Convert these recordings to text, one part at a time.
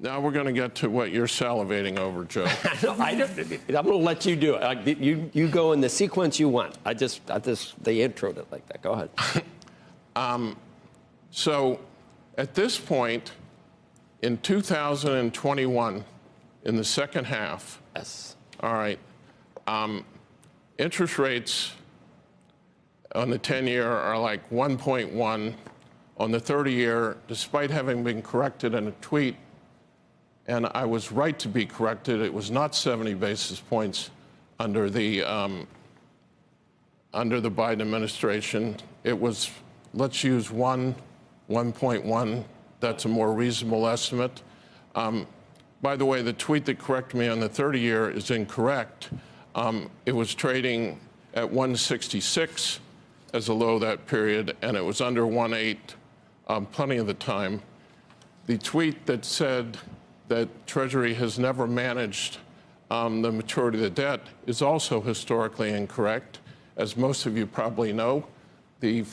Now we're going to get to what you're salivating over, Joe. I'm going to let you do it. You go in the sequence you want. They introed it like that. Go ahead. So at this point, in 2021, in the second half, Yes. all right, interest rates on the 10-year are like 1.1. On the 30-year, despite having been corrected in a tweet, and I was right to be corrected, it was not 70 basis points under the Biden administration. It was, let's use 1.1. That's a more reasonable estimate. By the way, the tweet that corrected me on the 30-year is incorrect. It was trading at 166 as a low that period, and it was under 1.8 plenty of the time. The tweet that said that Treasury has never managed the maturity of the debt is also historically incorrect. As most of you probably know, the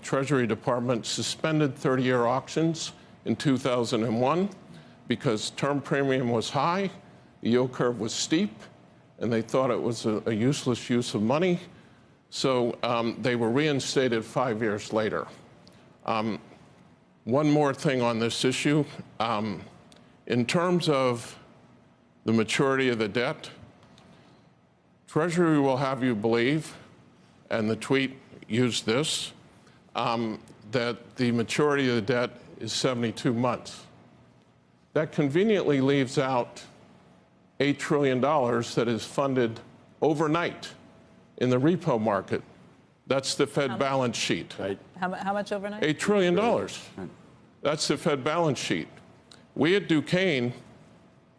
Treasury Department suspended 30-year auctions in 2001 because term premium was high, the yield curve was steep, and they thought it was a useless use of money. So they were reinstated 5 years later. One more thing on this issue. In terms of the maturity of the debt, Treasury will have you believe, and the tweet used this, that the maturity of the debt is 72 months. That conveniently leaves out $8 trillion that is funded overnight in the repo market. That's the Fed balance sheet. Right. How much overnight? $8 trillion. That's the Fed balance sheet. We at Duquesne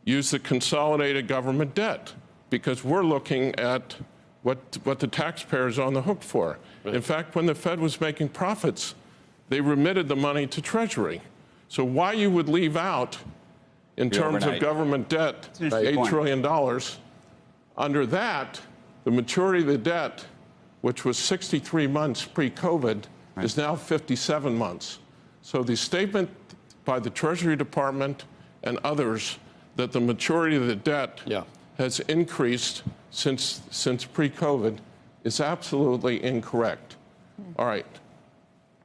use the consolidated government debt because we're looking at what the taxpayer is on the hook for. Right. In fact, when the Fed was making profits, they remitted the money to Treasury. So why you would leave out, in terms of government debt, $8 trillion, under that, the maturity of the debt, which was 63 months pre-COVID, is now 57 months. So the statement by the Treasury Department and others that the maturity of the debt has increased since pre-COVID is absolutely incorrect. All right.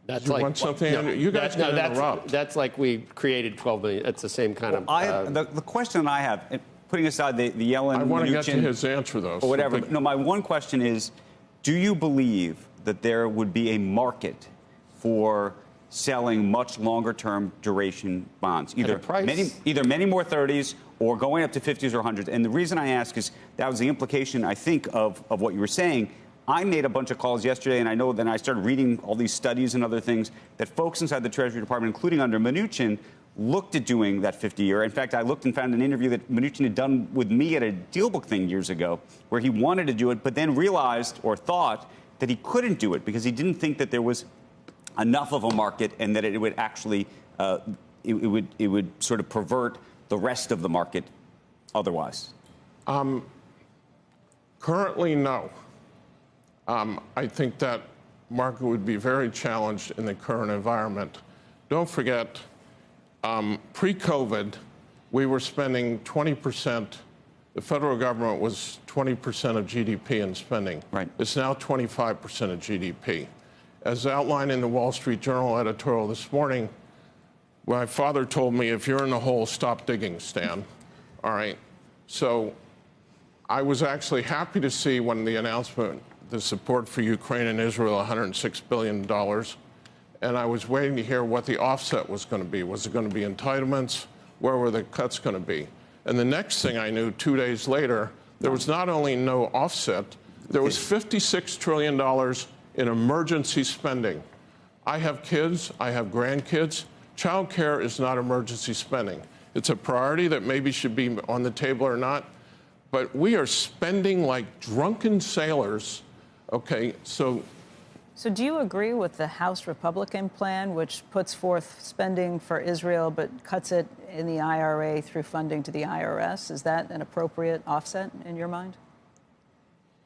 That's you like want something? No, you guys can interrupt. That's like we created 12 million. It's the same kind of. The question that I have, putting aside the Yellen, I want to get to Mnuchin, his answer, though. or whatever. No, my one question is, do you believe that there would be a market for selling much longer-term duration bonds, either many more 30s or going up to 50s or 100s? And the reason I ask is that was the implication, I think, of what you were saying. I made a bunch of calls yesterday, and I know then I started reading all these studies and other things that folks inside the Treasury Department, including under Mnuchin, looked at doing that 50-year. In fact, I looked and found an interview that Mnuchin had done with me at a DealBook thing years ago, where he wanted to do it, but then realized or thought that he couldn't do it because he didn't think that there was enough of a market and that it would actually it would sort of pervert the rest of the market otherwise. Currently, no. I think that market would be very challenged in the current environment. Don't forget, pre-COVID, we were spending 20%. The federal government was 20% of GDP in spending. Right. It's now 25% of GDP. As outlined in the Wall Street Journal editorial this morning, my father told me, if you're in the hole, stop digging, Stan. All right. So I was actually happy to see when the announcement, the support for Ukraine and Israel, $106 billion. And I was waiting to hear what the offset was going to be. Was it going to be entitlements? Where were the cuts going to be? And the next thing I knew, 2 days later, there was not only no offset, there was $56 trillion in emergency spending. I have kids, I have grandkids. Child care is not emergency spending. It's a priority that maybe should be on the table or not. But we are spending like drunken sailors. Okay, so do you agree with the House Republican plan, which puts forth spending for Israel but cuts it in the IRA through funding to the IRS? Is that an appropriate offset in your mind?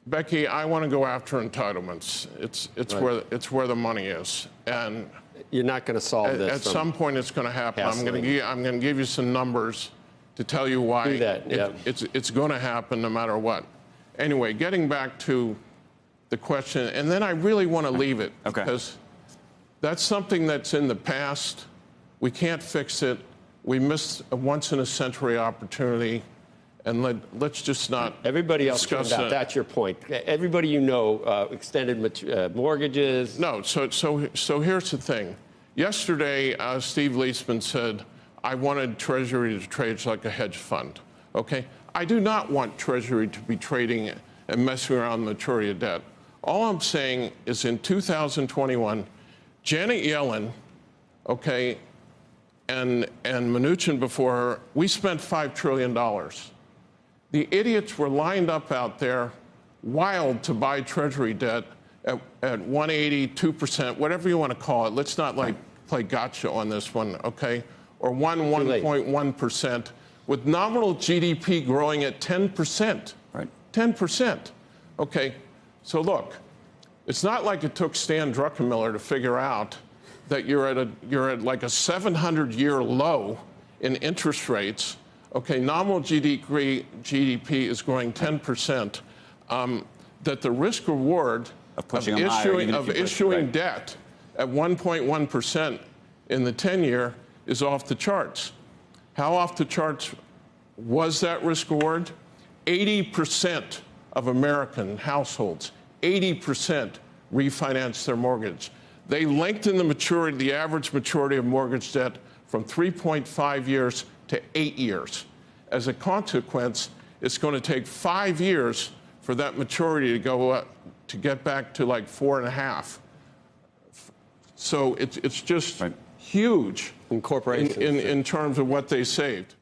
Becky, I want to go after entitlements. It's right. It's where the money is. And You're not going to solve this. At some point, it's going to happen. I'm gasoline. going to give you some numbers to tell you why Do that, yeah. it's going to happen no matter what. Anyway, getting back to the question, and then I really want to leave it because that's something that's in the past. We can't fix it. We missed a once-in-a-century opportunity, and let's just not. Everybody else discuss turned out. it. That's your point. Everybody you know extended mortgages. No, so here's the thing. Yesterday, Steve Leisman said, I wanted Treasury to trade like a hedge fund, okay? I do not want Treasury to be trading and messing around the maturity of debt. All I'm saying is in 2021, Janet Yellen, okay, and Mnuchin before her, we spent $5 trillion. The idiots were lined up out there, wild to buy Treasury debt at 180, 2%, whatever you want to call it. Let's not play gotcha on this one, okay? Or 1.1%, with nominal GDP growing at 10%. Right. 10%. Okay, so look, it's not like it took Stan Druckenmiller to figure out that you're at like a 700-year low in interest rates. Okay, nominal GDP is growing 10%. That the risk reward of issuing debt at 1.1% in the 10-year is off the charts. How off the charts was that risk reward? 80% of American households, 80% refinanced their mortgage. They lengthened the average maturity of mortgage debt from 3.5 years to 8 years. As a consequence, it's going to take 5 years for that maturity to go up, to get back to like 4.5. So it's just huge in corporations in terms of what they saved.